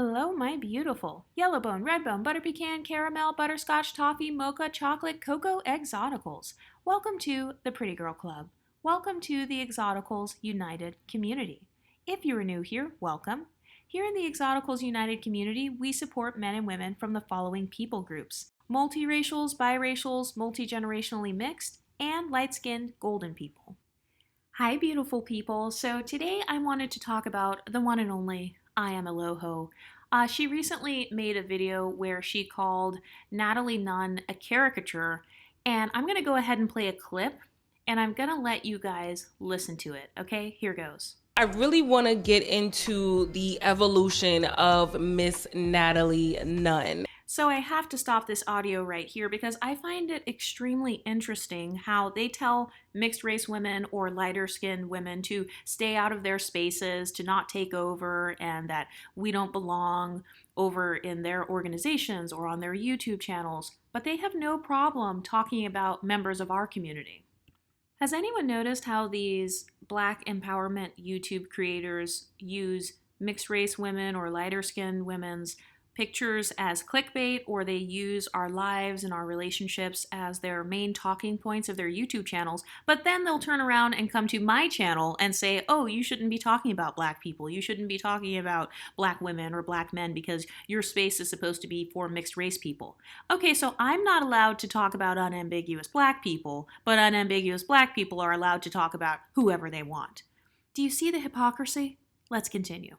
Hello, my beautiful yellowbone, redbone, butter pecan, caramel, butterscotch, toffee, mocha, chocolate, cocoa exoticals. Welcome to the Pretty Girl Club. Welcome to the Exoticals United community. If you are new here, welcome. Here in the Exoticals United community, we support men and women from the following people groups: multiracials, biracials, multi-generationally mixed, and light-skinned golden people. Hi, beautiful people. So today I wanted to talk about the one and only I am Aloho. She recently made a video where she called Natalie Nunn a caricature, and I'm going to go ahead and play a clip, and I'm going to let you guys listen to it. Okay, here goes. I really want to get into the evolution of Miss Natalie Nunn. So I have to stop this audio right here because I find it extremely interesting how they tell mixed race women or lighter skinned women to stay out of their spaces, to not take over, and that we don't belong over in their organizations or on their YouTube channels. But they have no problem talking about members of our community. Has anyone noticed how these Black empowerment YouTube creators use mixed race women or lighter skinned women's pictures as clickbait, or they use our lives and our relationships as their main talking points of their YouTube channels, but then they'll turn around and come to my channel and say, oh, you shouldn't be talking about Black people, you shouldn't be talking about Black women or Black men because your space is supposed to be for mixed race people. Okay, so I'm not allowed to talk about unambiguous Black people, but unambiguous Black people are allowed to talk about whoever they want. Do you see the hypocrisy? Let's continue.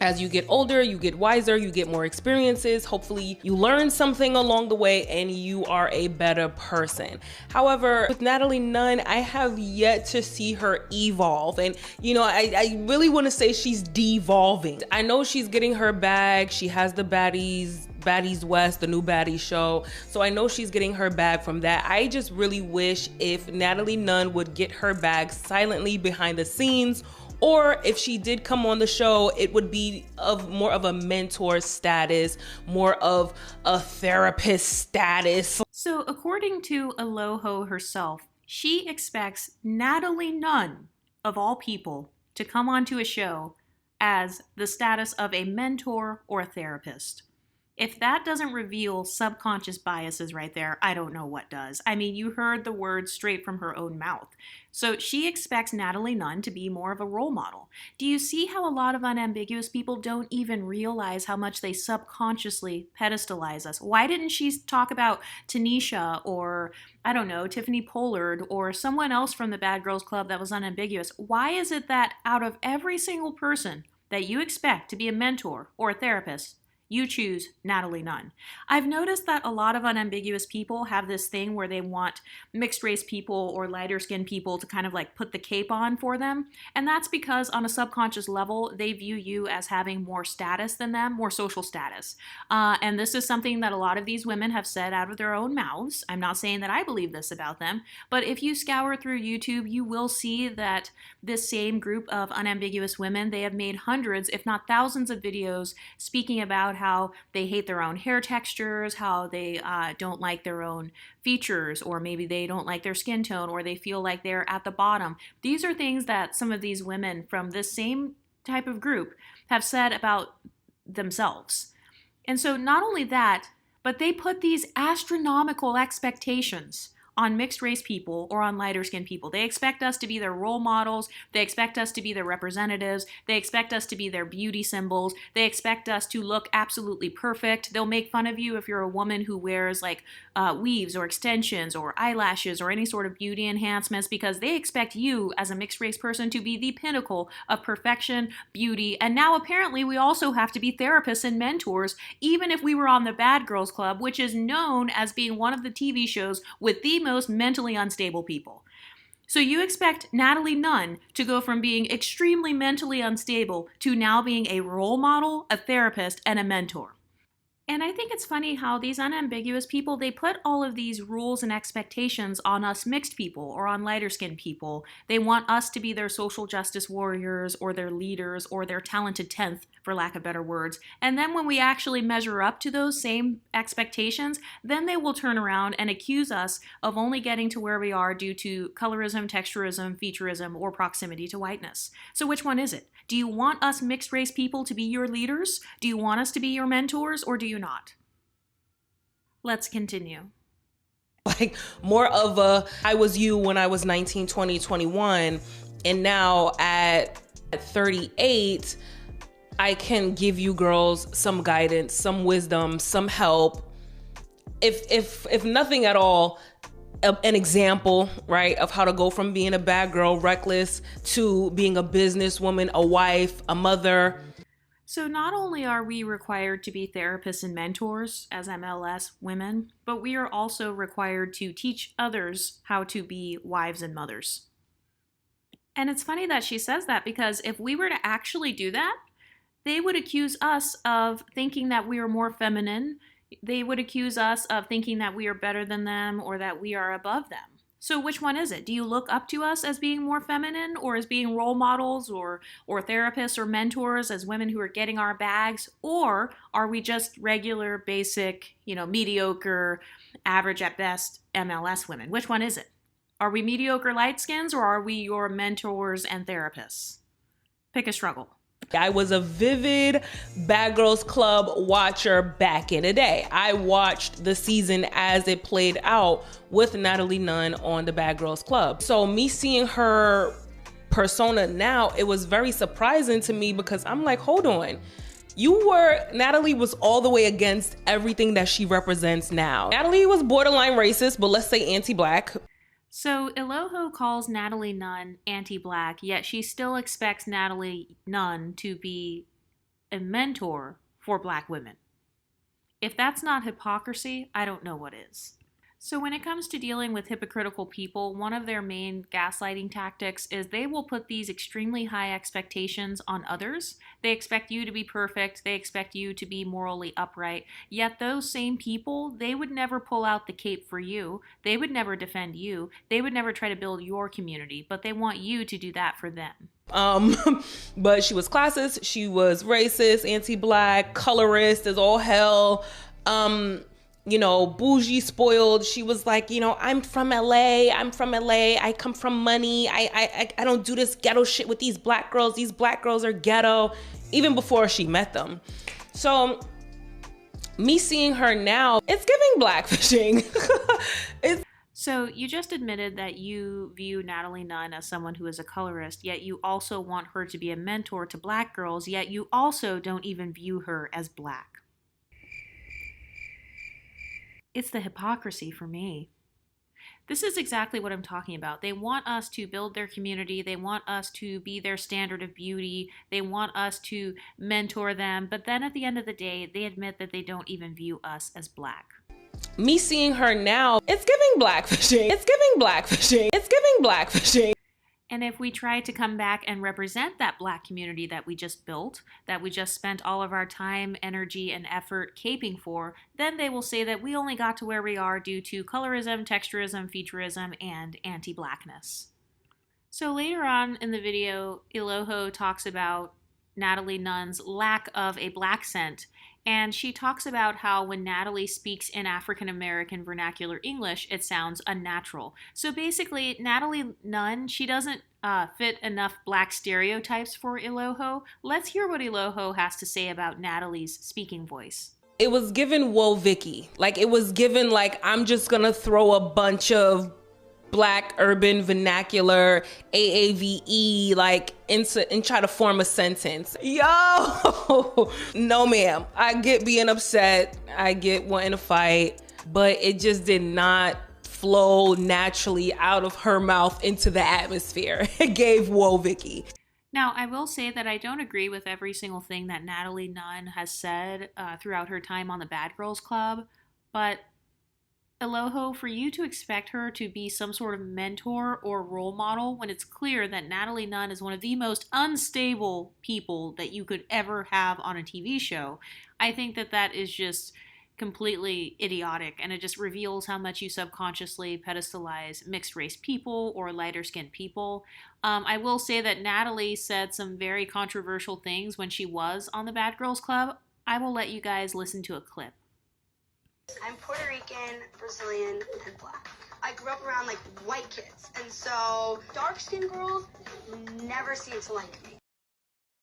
As you get older, you get wiser, you get more experiences. Hopefully you learn something along the way and you are a better person. However, with Natalie Nunn, I have yet to see her evolve. And I really want to say she's devolving. I know she's getting her bag. She has the Baddies West, the new Baddies show. So I know she's getting her bag from that. I just really wish if Natalie Nunn would get her bag silently behind the scenes, or if she did come on the show, it would be of more of a mentor status, more of a therapist status. So according to Aloho herself, she expects Natalie Nunn, of all people, to come onto a show as the status of a mentor or a therapist. If that doesn't reveal subconscious biases right there, I don't know what does. I mean, you heard the words straight from her own mouth. So she expects Natalie Nunn to be more of a role model. Do you see how a lot of unambiguous people don't even realize how much they subconsciously pedestalize us? Why didn't she talk about Tanisha or, I don't know, Tiffany Pollard or someone else from the Bad Girls Club that was unambiguous? Why is it that out of every single person that you expect to be a mentor or a therapist, you choose Natalie Nunn? I've noticed that a lot of unambiguous people have this thing where they want mixed race people or lighter skinned people to kind of like put the cape on for them. And that's because on a subconscious level, they view you as having more status than them, more social status. And this is something that a lot of these women have said out of their own mouths. I'm not saying that I believe this about them, but if you scour through YouTube, you will see that this same group of unambiguous women, they have made hundreds, if not thousands of videos speaking about how they hate their own hair textures, how they don't like their own features, or maybe they don't like their skin tone, or they feel like they're at the bottom. These are things that some of these women from this same type of group have said about themselves. And so not only that, but they put these astronomical expectations on mixed race people or on lighter skinned people. They expect us to be their role models. They expect us to be their representatives. They expect us to be their beauty symbols. They expect us to look absolutely perfect. They'll make fun of you if you're a woman who wears like weaves or extensions or eyelashes or any sort of beauty enhancements, because they expect you as a mixed race person to be the pinnacle of perfection, beauty. And now apparently we also have to be therapists and mentors, even if we were on the Bad Girls Club, which is known as being one of the TV shows with the most mentally unstable people. So you expect Natalie Nunn to go from being extremely mentally unstable to now being a role model, a therapist, and a mentor. And I think it's funny how these unambiguous people, they put all of these rules and expectations on us mixed people or on lighter skinned people. They want us to be their social justice warriors or their leaders or their talented 10th for lack of better words. And then when we actually measure up to those same expectations, then they will turn around and accuse us of only getting to where we are due to colorism, texturism, featureism, or proximity to whiteness. So which one is it? Do you want us mixed race people to be your leaders? Do you want us to be your mentors, or do you not? Let's continue. Like more of a, I was you when I was 19, 20, 21, and now at 38, I can give you girls some guidance, some wisdom, some help. If nothing at all, an example, right, of how to go from being a bad girl, reckless, to being a businesswoman, a wife, a mother. So not only are we required to be therapists and mentors as MLS women, but we are also required to teach others how to be wives and mothers. And it's funny that she says that, because if we were to actually do that, they would accuse us of thinking that we are more feminine. They would accuse us of thinking that we are better than them or that we are above them. So which one is it? Do you look up to us as being more feminine, or as being role models or therapists or mentors, as women who are getting our bags? Or are we just regular, basic, mediocre, average at best MLS women? Which one is it? Are we mediocre light skins, or are we your mentors and therapists? Pick a struggle. I was a vivid Bad Girls Club watcher back in the day. I watched the season as it played out with Natalie Nunn on the Bad Girls Club. So me seeing her persona now, it was very surprising to me, because I'm like, hold on. Natalie was all the way against everything that she represents now. Natalie was borderline racist, but let's say anti-Black. So Aloho calls Natalie Nunn anti-Black, yet she still expects Natalie Nunn to be a mentor for Black women. If that's not hypocrisy, I don't know what is. So when it comes to dealing with hypocritical people, one of their main gaslighting tactics is they will put these extremely high expectations on others. They expect you to be perfect. They expect you to be morally upright. Yet those same people, they would never pull out the cape for you. They would never defend you. They would never try to build your community, but they want you to do that for them. But she was classist. She was racist, anti-Black, colorist as all hell. Bougie, spoiled. She was like, I'm from LA. I come from money. I don't do this ghetto shit with these Black girls. These Black girls are ghetto, even before she met them. So me seeing her now, it's giving blackfishing. So you just admitted that you view Natalie Nunn as someone who is a colorist, yet you also want her to be a mentor to Black girls, yet you also don't even view her as Black. It's the hypocrisy for me. This is exactly what I'm talking about. They want us to build their community. They want us to be their standard of beauty. They want us to mentor them. But then at the end of the day, they admit that they don't even view us as Black. Me seeing her now, it's giving blackfishing. It's giving blackfishing. It's giving blackfishing. And if we try to come back and represent that Black community that we just built, that we just spent all of our time, energy, and effort caping for, then they will say that we only got to where we are due to colorism, texturism, featureism, and anti-Blackness. So later on in the video, Aloho talks about Natalie Nunn's lack of a Black scent. And she talks about how when Natalie speaks in African American vernacular English, it sounds unnatural. So basically, Natalie Nunn, she doesn't fit enough Black stereotypes for Aloho. Let's hear what Aloho has to say about Natalie's speaking voice. It was given Whoa Vicky. It was given I'm just gonna throw a bunch of Black urban vernacular AAVE and try to form a sentence. Yo, no ma'am. I get being upset. I get wanting to fight, but it just did not flow naturally out of her mouth into the atmosphere. It gave Whoa Vicky. Now, I will say that I don't agree with every single thing that Natalie Nunn has said throughout her time on the Bad Girls Club, but Aloho, for you to expect her to be some sort of mentor or role model when it's clear that Natalie Nunn is one of the most unstable people that you could ever have on a TV show, I think that that is just completely idiotic, and it just reveals how much you subconsciously pedestalize mixed race people or lighter skinned people. I will say that Natalie said some very controversial things when she was on the Bad Girls Club. I will let you guys listen to a clip. I'm Puerto Rican, Brazilian, and black. I grew up around like white kids, and so dark-skinned girls never seem to like me.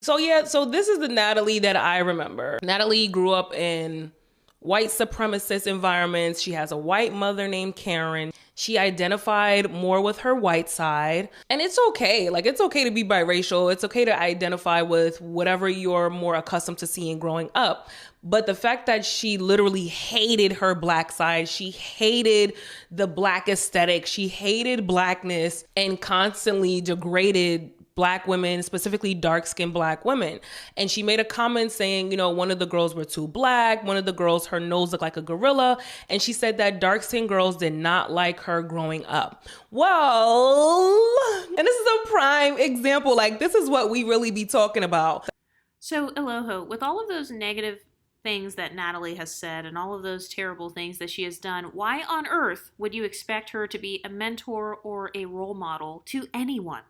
So yeah, so this is the Natalie that I remember. Natalie grew up in white supremacist environments. She has a white mother named Karen. She identified more with her white side. And it's okay. Like, it's okay to be biracial. It's okay to identify with whatever you're more accustomed to seeing growing up. But the fact that she literally hated her black side, she hated the black aesthetic, she hated blackness, and constantly degraded black women, specifically dark-skinned black women. And she made a comment saying, you know, one of the girls were too black. One of the girls, her nose looked like a gorilla. And she said that dark-skinned girls did not like her growing up. Well, and this is a prime example. Like, this is what we really be talking about. So, Aloho, with all of those negative things that Natalie has said and all of those terrible things that she has done, why on earth would you expect her to be a mentor or a role model to anyone?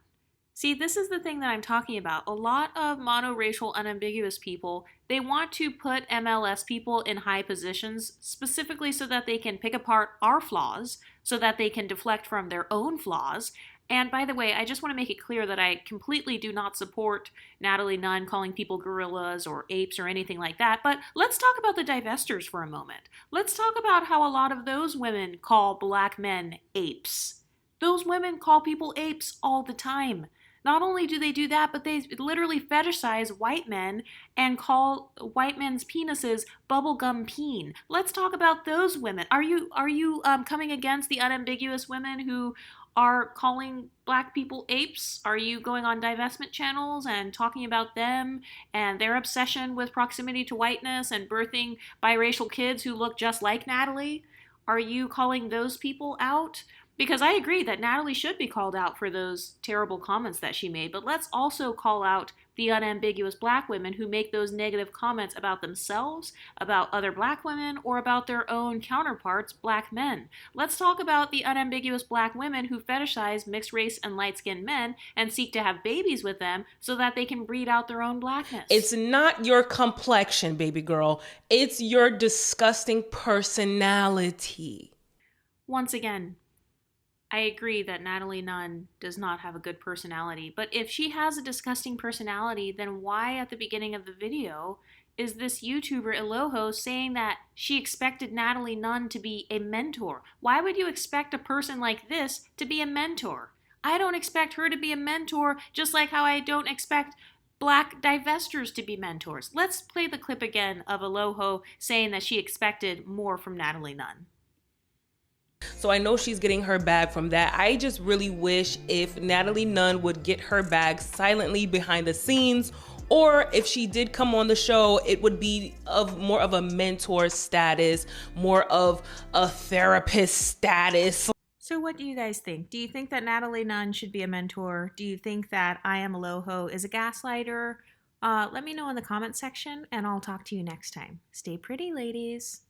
See, this is the thing that I'm talking about. A lot of monoracial, unambiguous people, they want to put MLS people in high positions specifically so that they can pick apart our flaws, so that they can deflect from their own flaws. And by the way, I just want to make it clear that I completely do not support Natalie Nunn calling people gorillas or apes or anything like that. But let's talk about the divestors for a moment. Let's talk about how a lot of those women call black men apes. Those women call people apes all the time. Not only do they do that, but they literally fetishize white men and call white men's penises bubblegum peen. Let's talk about those women. Are you coming against the unambiguous women who are calling black people apes? Are you going on divestment channels and talking about them and their obsession with proximity to whiteness and birthing biracial kids who look just like Natalie? Are you calling those people out? Because I agree that Natalie should be called out for those terrible comments that she made, but let's also call out the unambiguous black women who make those negative comments about themselves, about other black women, or about their own counterparts, black men. Let's talk about the unambiguous black women who fetishize mixed race and light-skinned men and seek to have babies with them so that they can breed out their own blackness. It's not your complexion, baby girl. It's your disgusting personality. Once again, I agree that Natalie Nunn does not have a good personality, but if she has a disgusting personality, then why at the beginning of the video is this YouTuber Aloho saying that she expected Natalie Nunn to be a mentor? Why would you expect a person like this to be a mentor? I don't expect her to be a mentor, just like how I don't expect black divestors to be mentors. Let's play the clip again of Aloho saying that she expected more from Natalie Nunn. So I know she's getting her bag from that. I just really wish if Natalie Nunn would get her bag silently behind the scenes, or if she did come on the show, it would be of more of a mentor status, more of a therapist status. So what do you guys think? Do you think that Natalie Nunn should be a mentor? Do you think that I Am Aloho is a gaslighter? Let me know in the comment section and I'll talk to you next time. Stay pretty, ladies.